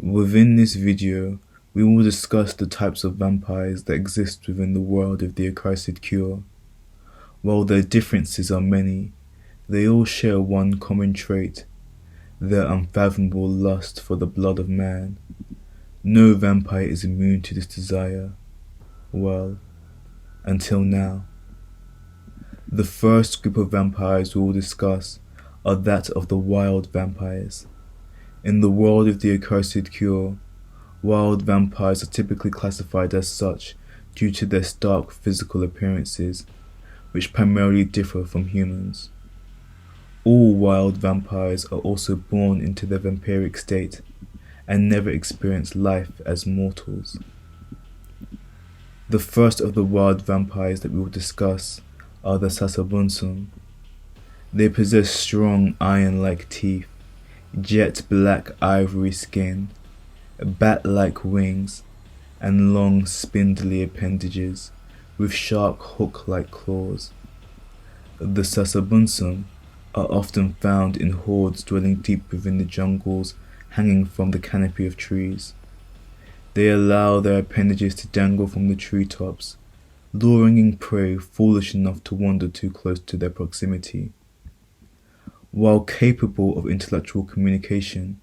Within this video, we will discuss the types of vampires that exist within the world of the Accursed cure. While their differences are many, they all share one common trait: their unfathomable lust for the blood of man. No vampire is immune to this desire. Well, until now. The first group of vampires we will discuss are that of the wild vampires. In the world of the Accursed cure, wild vampires are typically classified as such due to their stark physical appearances, which primarily differ from humans. All wild vampires are also born into their vampiric state and never experience life as mortals. The first of the wild vampires that we will discuss are the sasabunsum. They possess strong iron-like teeth, jet black ivory skin, bat-like wings, and long spindly appendages with sharp hook-like claws. The sasabunsum are often found in hordes dwelling deep within the jungles, hanging from the canopy of trees. They allow their appendages to dangle from the treetops, luring in prey foolish enough to wander too close to their proximity. While capable of intellectual communication,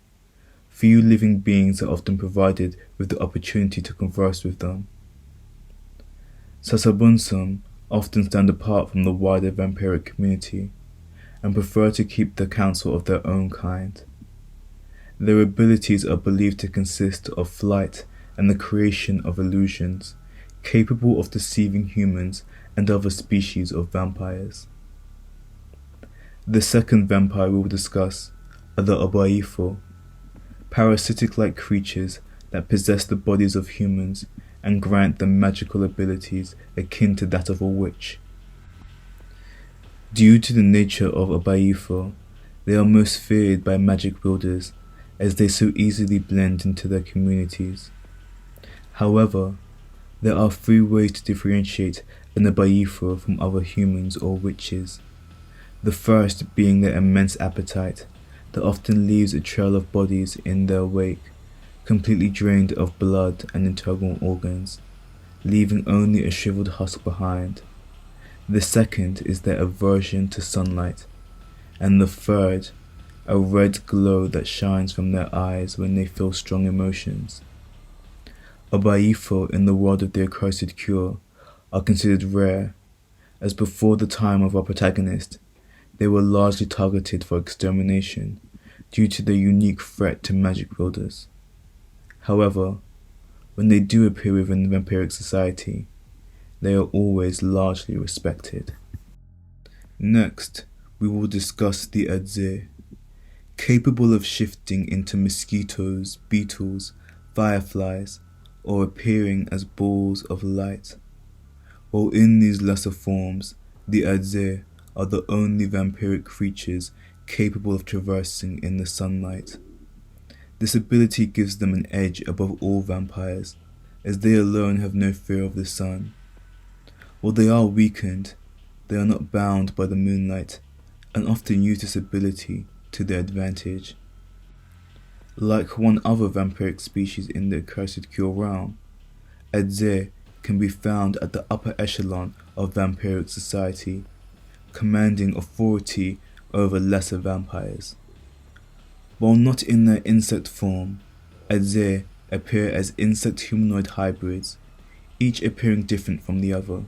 few living beings are often provided with the opportunity to converse with them. Sasabunsum often stand apart from the wider vampiric community and prefer to keep the counsel of their own kind. Their abilities are believed to consist of flight and the creation of illusions, capable of deceiving humans and other species of vampires. The second vampire we will discuss are the obaifo, parasitic-like creatures that possess the bodies of humans and grant them magical abilities akin to that of a witch. Due to the nature of obaifo, they are most feared by magic wielders as they so easily blend into their communities. However, there are three ways to differentiate an obaifo from other humans or witches. The first being their immense appetite that often leaves a trail of bodies in their wake, completely drained of blood and internal organs, leaving only a shriveled husk behind. The second is their aversion to sunlight, and the third, a red glow that shines from their eyes when they feel strong emotions. Obaifo in the world of the Accursed cure are considered rare, as before the time of our protagonist, they were largely targeted for extermination due to their unique threat to magic wielders. However, when they do appear within the vampiric society, they are always largely respected. Next, we will discuss the ther, capable of shifting into mosquitoes, beetles, fireflies, or appearing as balls of light. While in these lesser forms, the ther are the only vampiric creatures capable of traversing in the sunlight. This ability gives them an edge above all vampires, as they alone have no fear of the sun. While they are weakened, they are not bound by the moonlight, and often use this ability to their advantage. Like one other vampiric species in the Accursed cure realm, ther can be found at the upper echelon of vampiric society, commanding authority over lesser vampires. While not in their insect form, ther appear as insect-humanoid hybrids, each appearing different from the other.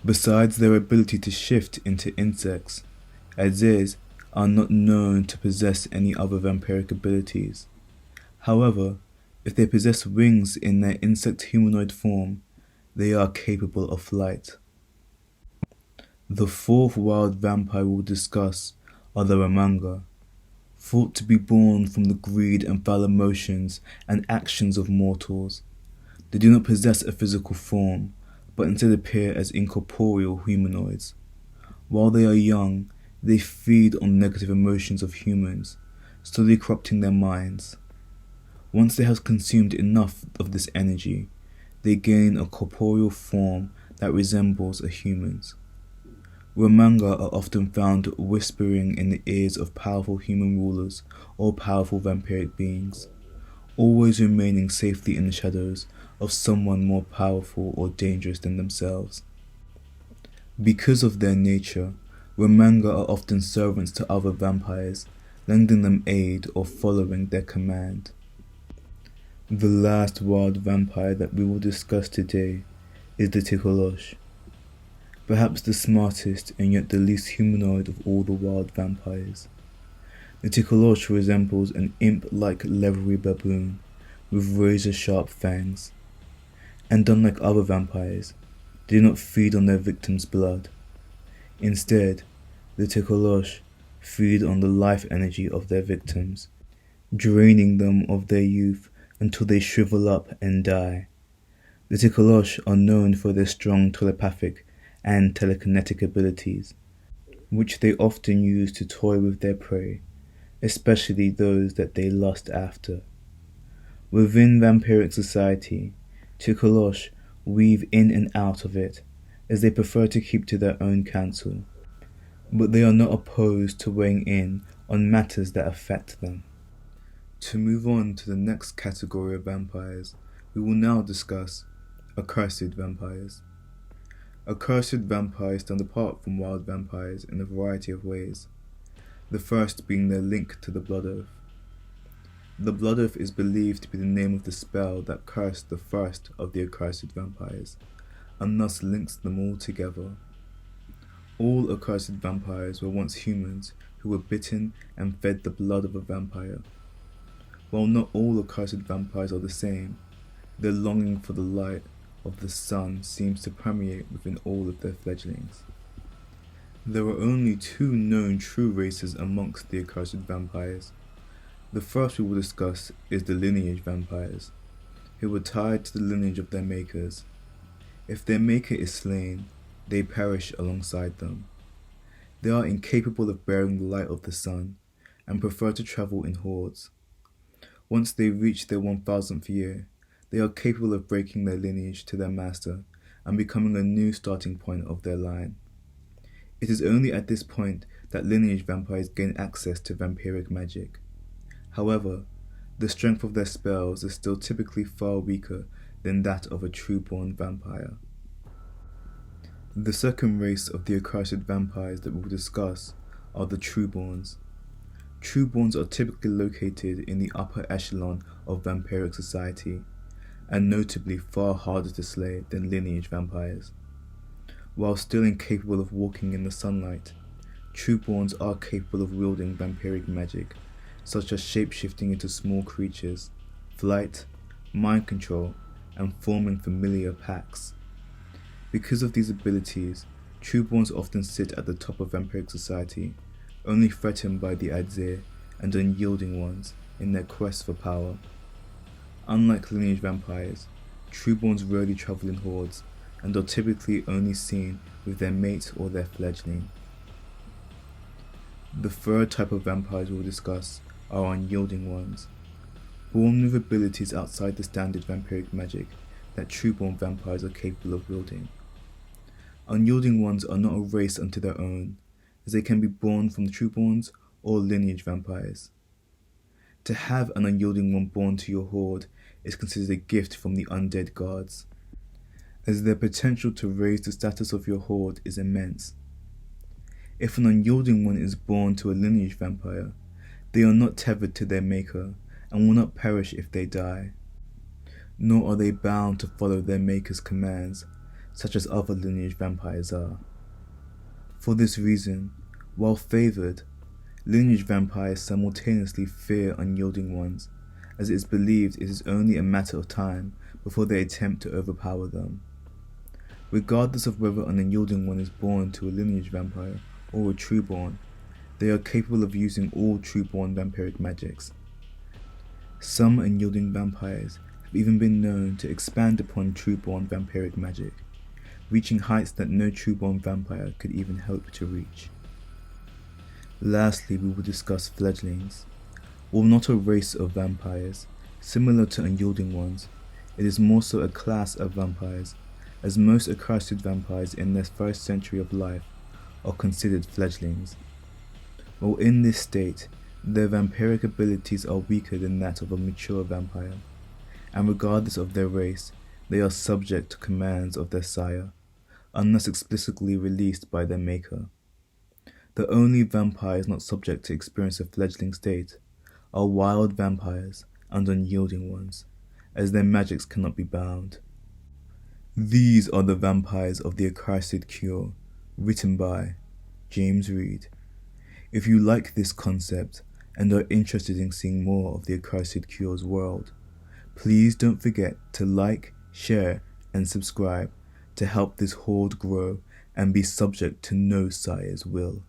Besides their ability to shift into insects, thers are not known to possess any other vampiric abilities. However, if they possess wings in their insect-humanoid form, they are capable of flight. The fourth wild vampire we will discuss are the ramanga, thought to be born from the greed and foul emotions and actions of mortals. They do not possess a physical form, but instead appear as incorporeal humanoids. While they are young, they feed on negative emotions of humans, slowly corrupting their minds. Once they have consumed enough of this energy, they gain a corporeal form that resembles a human's. Ramanga are often found whispering in the ears of powerful human rulers or powerful vampiric beings. always remaining safely in the shadows of someone more powerful or dangerous than themselves. Because of their nature, Remanga are often servants to other vampires, lending them aid or following their command. The last wild vampire that we will discuss today is the Tikolosh, perhaps the smartest and yet the least humanoid of all the wild vampires. The Tikolosh resembles an imp-like leathery baboon with razor-sharp fangs, and unlike other vampires, they do not feed on their victims' blood. Instead, the Tikolosh feed on the life energy of their victims, draining them of their youth until they shrivel up and die. The Tikolosh are known for their strong telepathic and telekinetic abilities, which they often use to toy with their prey, especially those that they lust after. Within vampiric society, Tikolosh weave in and out of it, as they prefer to keep to their own counsel, but they are not opposed to weighing in on matters that affect them. To move on to the next category of vampires, we will now discuss accursed vampires. Accursed vampires stand apart from wild vampires in a variety of ways, the first being their link to the Blood Oath. The Blood Oath is believed to be the name of the spell that cursed the first of the accursed vampires, and thus links them all together. All accursed vampires were once humans who were bitten and fed the blood of a vampire. While not all accursed vampires are the same, their longing for the light of the sun seems to permeate within all of their fledglings. There are only two known true races amongst the accursed vampires. The first we will discuss is the lineage vampires, who are tied to the lineage of their makers. If their maker is slain, they perish alongside them. They are incapable of bearing the light of the sun, and prefer to travel in hordes. Once they reach their 1000th year, they are capable of breaking their lineage to their master and becoming a new starting point of their line. It is only at this point that lineage vampires gain access to vampiric magic. However, the strength of their spells is still typically far weaker than that of a true-born vampire. The second race of the accursed vampires that we will discuss are the trueborns. Trueborns are typically located in the upper echelon of vampiric society, and notably far harder to slay than lineage vampires. While still incapable of walking in the sunlight, trueborns are capable of wielding vampiric magic, such as shape-shifting into small creatures, flight, mind control, and forming familiar packs. Because of these abilities, trueborns often sit at the top of vampiric society, only threatened by the Adzir and unyielding ones in their quest for power. Unlike lineage vampires, trueborns rarely travel in hordes and are typically only seen with their mate or their fledgling. The third type of vampires we will discuss are unyielding ones, born with abilities outside the standard vampiric magic that trueborn vampires are capable of wielding. Unyielding ones are not a race unto their own, as they can be born from trueborns or lineage vampires. To have an unyielding one born to your horde is considered a gift from the undead gods, as their potential to raise the status of your horde is immense. If an unyielding one is born to a lineage vampire, they are not tethered to their maker and will not perish if they die, nor are they bound to follow their maker's commands, such as other lineage vampires are. For this reason, while favoured, lineage vampires simultaneously fear unyielding ones, as it is believed it is only a matter of time before they attempt to overpower them. Regardless of whether an unyielding one is born to a lineage vampire or a trueborn, they are capable of using all trueborn vampiric magics. Some unyielding vampires have even been known to expand upon trueborn vampiric magic, reaching heights that no trueborn vampire could even hope to reach. Lastly, we will discuss fledglings. While not a race of vampires, similar to unyielding ones, it is more so a class of vampires, as most accursed vampires in their first century of life are considered fledglings. While in this state, Their vampiric abilities are weaker than that of a mature vampire, and regardless of their race, they are subject to commands of their sire, unless explicitly released by their maker. The only vampires not subject to experience a fledgling state are wild vampires and unyielding ones, as their magics cannot be bound. These are the vampires of the Accursed Cure, written by James Reed. If you like this concept and are interested in seeing more of the Accursed Cure's world, please don't forget to like, share, and subscribe to help this hoard grow and be subject to no sire's will.